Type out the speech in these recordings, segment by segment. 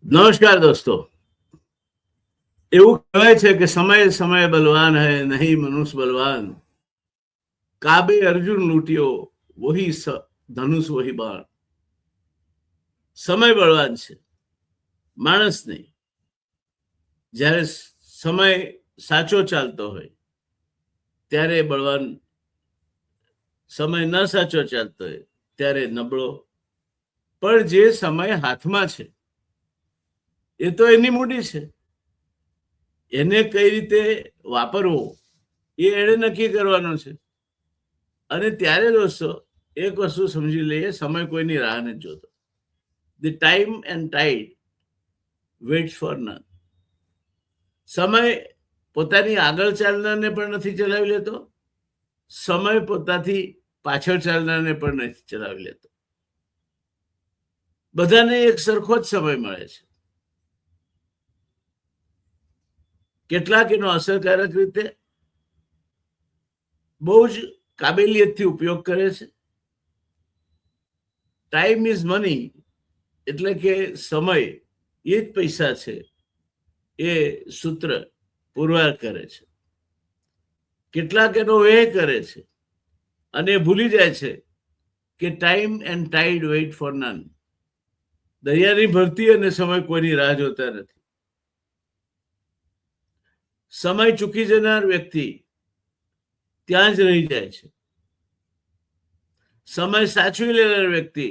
નમસ્કાર દોસ્તો. એવું કહેવાય છે કે સમય સમય બલવાન હૈ, નહીં મનુષ્ય બલવાન. કાબે અર્જુન લૂંટ્યો, વહી ધનુષ વહી બાણ. સમય બળવાન છે, માણસ નહીં. જ્યારે સમય સાચો ચાલતો હોય ત્યારે બળવાન, સમય ન સાચો ચાલતો હોય ત્યારે નબળો. પણ જે સમય હાથમાં છે એ તો એની મૂડી છે. એને કઈ રીતે વાપરવો એ એણે નક્કી કરવાનું છે. અને ત્યારે દોસ્તો એક વસ્તુ સમજી લઈએ, સમય કોઈની રાહ નથી જોતો. The time and tide waits for none. સમય પોતાની આગળ ચાલનારને પણ નથી ચલાવી લેતો, સમય પોતાથી પાછળ ચાલનારને પણ નથી ચલાવી લેતો. બધાને એક સરખો જ સમય મળે છે. કેટલાક એનો અસરકારક રીતે બહુ જ કાબેલિયતથી ઉપયોગ કરે છે. ટાઈમ ઇઝ મની, એટલે કે સમય એ જ પૈસા છે, એ સૂત્ર પુરવાર કરે છે. કેટલાક એનો વ્યય કરે છે અને ભૂલી જાય છે કે time and ટાઈડ weight four none. દરિયાની ભરતી અને સમય કોઈની રાહ જોતા નથી. સમય ચૂકી જનાર વ્યક્તિ ત્યાં જ રહી જાય છે. સમય સાચવી લેનાર વ્યક્તિ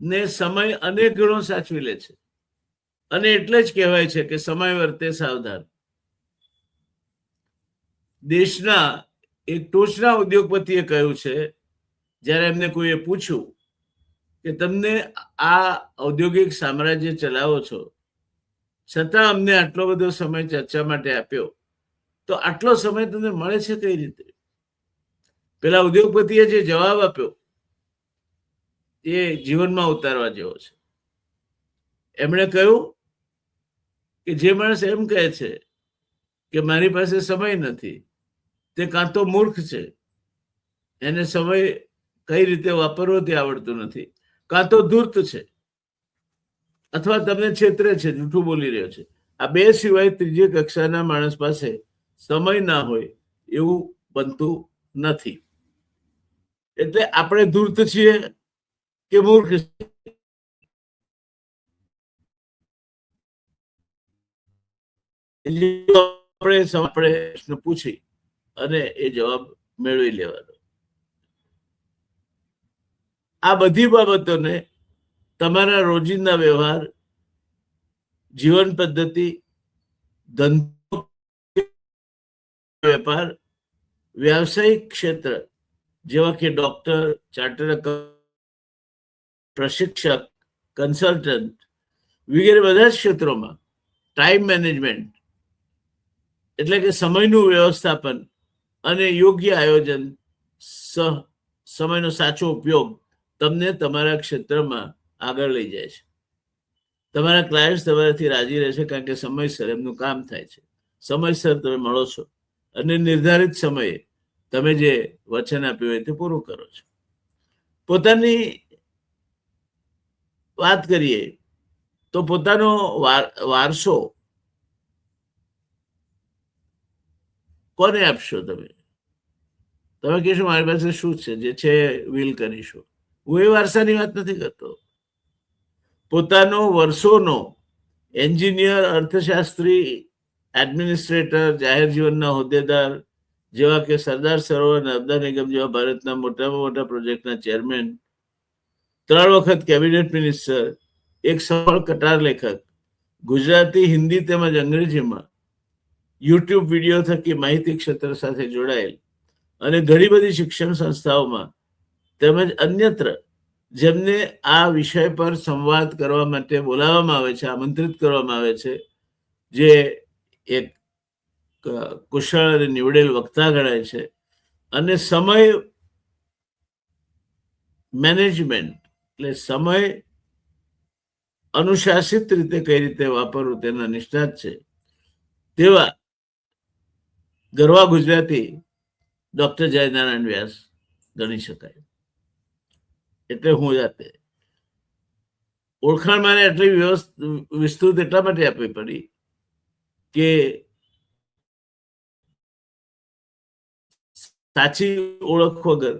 ને સમય અનેક ગણો સાચવી લે છે. અને એટલે જ કહેવાય છે કે સમય વર્તે સાવધાન. દેશના એક ટોચના ઉદ્યોગપતિએ કહ્યું છે, જ્યારે એમને કોઈએ પૂછ્યું કે તમને આ ઔદ્યોગિક સામ્રાજ્ય ચલાવો છો, છતાં અમને આટલો બધો સમય ચર્ચા માટે આપ્યો, તો આટલો સમય તમને મળે છે કઈ રીતે? પેલા ઉદ્યોગપતિએ જે જવાબ આપ્યો એ જીવનમાં ઉતારવા જેવો છે. એમણે કહ્યું કે જે માણસ એમ કહે છે કે મારી પાસે સમય નથી, તે કાં તો મૂર્ખ છે, એને સમય કઈ રીતે વાપરવો તે આવડતું નથી, કાં તો ધૂર્ત છે, અથવા તમને છેતરે છે, જૂઠું બોલી રહ્યો છે. આ બે સિવાય ત્રીજી કક્ષાના માણસ પાસે સમય ના હોય એવું બનતું નથી. એટલે આપણે ધૂર્ત છીએ કે મૂર્ખ છીએ? આપણે પ્રશ્ન પૂછી અને એ જવાબ મેળવી લેવાનો. આ બધી બાબતોને તમારા રોજિંદા વ્યવહાર, જીવન પદ્ધતિ, ધંધો, વેપાર, વ્યવસાયિક ક્ષેત્ર જેવા કે ડોક્ટર, ચાર્ટર્ડ એકાઉન્ટન્ટ, પ્રશિક્ષક, કન્સલ્ટન્ટ વગેરે બધા જ ક્ષેત્રોમાં ટાઈમ મેનેજમેન્ટ એટલે કે સમયનું વ્યવસ્થાપન અને યોગ્ય આયોજન, સમયનો સાચો ઉપયોગ તમને તમારા ક્ષેત્રમાં આગળ લઈ જાય છે. તમારા ક્લાયન્ટ્સ તમારાથી રાજી રહેશે, કારણ કે સમયસર એમનું કામ થાય છે, સમયસર તમે મળો છો અને નિર્ધારિત સમયે તમે જે વચન આપ્યું હોય તે પૂરું કરો છો. પોતાની વાત કરીએ તો પોતાનો વારસો કોને આપશો? તમે કહેશો મારી પાસે શું છે, જે છે વિલ કરીશું. હું એ વારસાની વાત નથી કરતો. પોતાનો વર્ષોનો એન્જિનિયર, અર્થશાસ્ત્રી, એડમિનિસ્ટ્રેટર, જાહેર જીવનના હોદ્દેદાર જેવા કે સરદાર સરોવર નર્મદા નિગમ જેવા ભારતના મોટામાં મોટા પ્રોજેક્ટના ચેરમેન, 3 વખત કેબિનેટ મિનિસ્ટર, એક સફળ કટાર લેખક, ગુજરાતી, હિન્દી તેમજ અંગ્રેજીમાં યુટ્યુબ વિડીયો થકી માહિતી ક્ષેત્ર સાથે જોડાયેલ અને ઘણી બધી શિક્ષણ સંસ્થાઓમાં તેમજ અન્યત્ર જેમને આ વિષય પર સંવાદ કરવા માટે બોલાવવામાં આવે છે, આમંત્રિત કરવામાં આવે છે, જે એક કુશળ અને નીવડેલ વક્તા ગણાય છે. અને સમય મેનેજમેન્ટ એટલે સમય અનુશાસિત રીતે કઈ રીતે વાપરવું તેના નિષ્ણાત છે, તેવા ગરવા ગુજરાતી ડોક્ટર જયનારાયણ વ્યાસ ગણી શકાય. એટલે હું જાતે ઓળખાણ મારે આટલી વિસ્તૃત એટલા માટે આપવી પડી કે સાચી ઓળખ વગર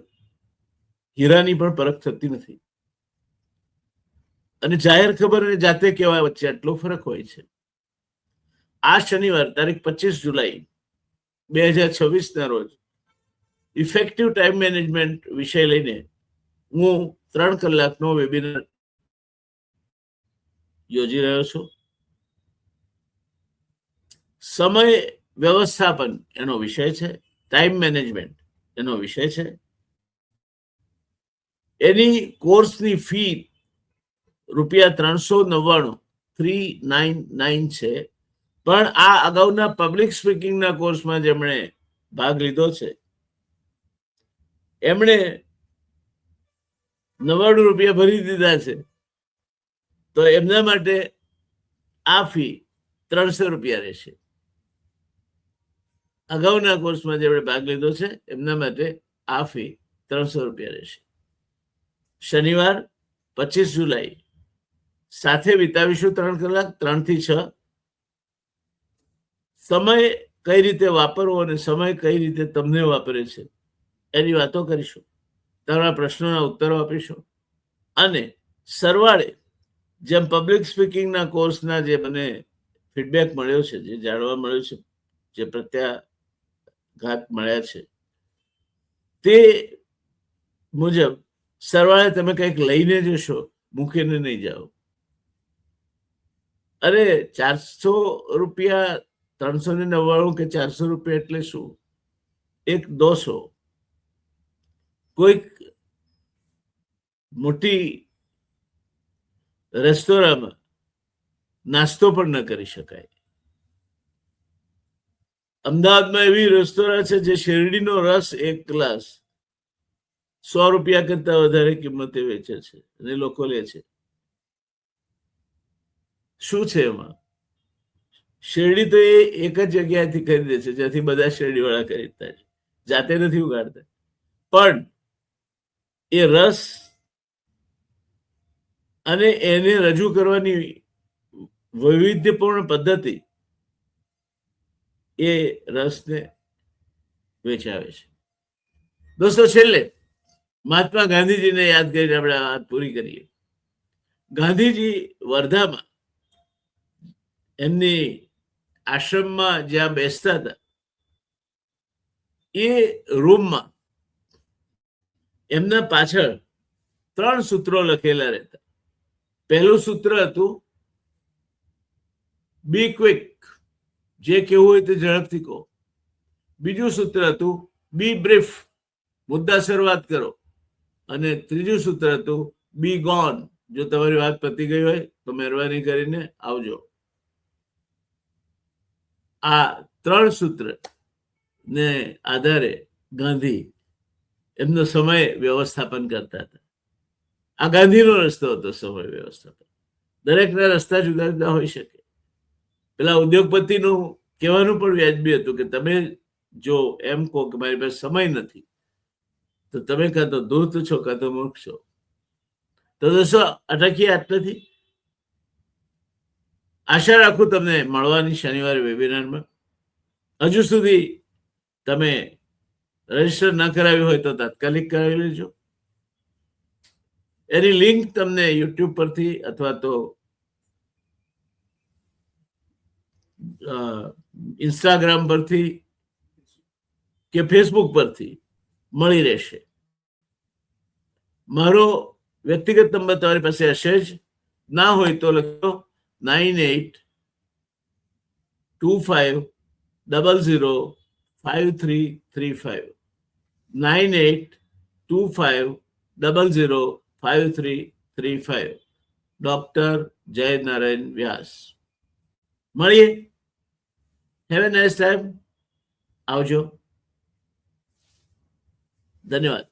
હીરાની પણ પરખ થતી નથી, અને જાહેર ખબર અને જાતે કહેવા વચ્ચે આટલો ફરક હોય છે. આ શનિવાર તારીખ 25 જુલાઈ 2026 રોજ ઇફેક્ટિવ ટાઈમ મેનેજમેન્ટ વિષય લઈને હું 3 કલાકનો વેબિનાર યોજી રહ્યો છું. સમય વ્યવસ્થાપન એનો વિષય છે, ટાઈમ મેનેજમેન્ટ એનો વિષય છે. એની કોર્સની ફી ₹399 છે. પણ આ અગાઉના પબ્લિક સ્પીકિંગના કોર્સમાં જેમણે ભાગ લીધો છે એમણે ₹99 ભરી દીધા છે, તો એમના માટે આ ફી ₹300 રહેશે. અગાઉના કોર્સમાં જેમણે ભાગ લીધો છે એમના માટે આ ફી ₹300 રહેશે. શનિવાર 25 જુલાઈ સાથે વિતાવીશું 3 કલાક, 3 થી 6. સમય કઈ રીતે વાપરવો અને સમય કઈ રીતે તમને વાપરે છે એની વાતો કરીશું. તમારા પ્રશ્નોના ઉત્તરો આપીશું. અને સરવાળે જેમ પબ્લિક સ્પીકિંગના કોર્સના જે મને ફીડબેક મળ્યો છે, જે જાણવા મળ્યું છે, જે પ્રત્યાઘાત મળ્યા છે, તે મુજબ સરવાળે તમે કંઈક લઈને જશો, મૂકીને નહીં જાઓ. અરે ₹400, ₹399 કે ₹400 એટલે શું? એક દોસો કોઈક મોટી રેસ્ટોરાંમાં નાસ્તો પણ ન કરી શકાય. અમદાવાદમાં એવી રેસ્ટોરાં છે જે શેરડીનો રસ એક ગ્લાસ ₹100 કરતા વધારે કિંમતે વેચે છે અને લોકો લે છે. શું છે એમાં? શેરડી તો એ એક જ જગ્યાએથી ખરીદે છે જ્યાંથી બધા શેરડીવાળા ખરીદતા છે, જાતે નથી ઉગાડતા. પણ એ રસ અને એને રજૂ કરવાની વૈવિધ્યપૂર્ણ પદ્ધતિ એ રસને વેચાવે છે. દોસ્તો, છેલ્લે મહાત્મા ગાંધીજીને યાદ કરીને આપણે આ વાત પૂરી કરીએ. ગાંધીજી વર્ધામાં એમની આશ્રમમાં જ્યાં બેસતા હતા એ રૂમમાં એમના પાછળ 3 સૂત્રો લખેલા રહેતા. પહેલું સૂત્ર હતું બી ક્વિક, જે કેવું હોય તે ઝડપથી કહો. બીજું સૂત્ર હતું બી બ્રીફ, મુદ્દાસર વાત કરો. અને ત્રીજું સૂત્ર હતું બી ગોન, જો તમારી વાત પતી ગઈ હોય તો મહેરબાની કરીને આવજો. આ 3 સૂત્ર ને આધારે ગાંધી એમનો સમય વ્યવસ્થાપન કરતા હતા. આ ગાંધીનો રસ્તો હતો સમય વ્યવસ્થાપન. દરેકના રસ્તા જુદા જુદા હોઈ શકે. પેલા ઉદ્યોગપતિનું કહેવાનું પણ વ્યાજબી હતું કે તમે જો એમ કહો કે મારી પાસે સમય નથી, તો તમે કાં તો ધૂર્ત છો કાં તો મૂર્ખ છો. તો દોસ્તો, અટકીએ આટલેથી. આશા રાખું તમને મળવાની શનિવારે વેબિનારમાં. હજુ સુધી તમે રજીસ્ટર ન કરાવ્યું હોય તો તાત્કાલિક કરાવી લેજો. એની લિંક તમને યુટ્યુબ પરથી અથવા તો ઇન્સ્ટાગ્રામ પરથી કે ફેસબુક પરથી મળી રહેશે. મારો વ્યક્તિગત નંબર તમારી પાસે હશે જ. ના હોય તો લખો 9825005335. 9825005335. ડોક્ટર જય નારાયણ વ્યાસ. મળીએ. Have a nice time. આવજો. ધન્યવાદ.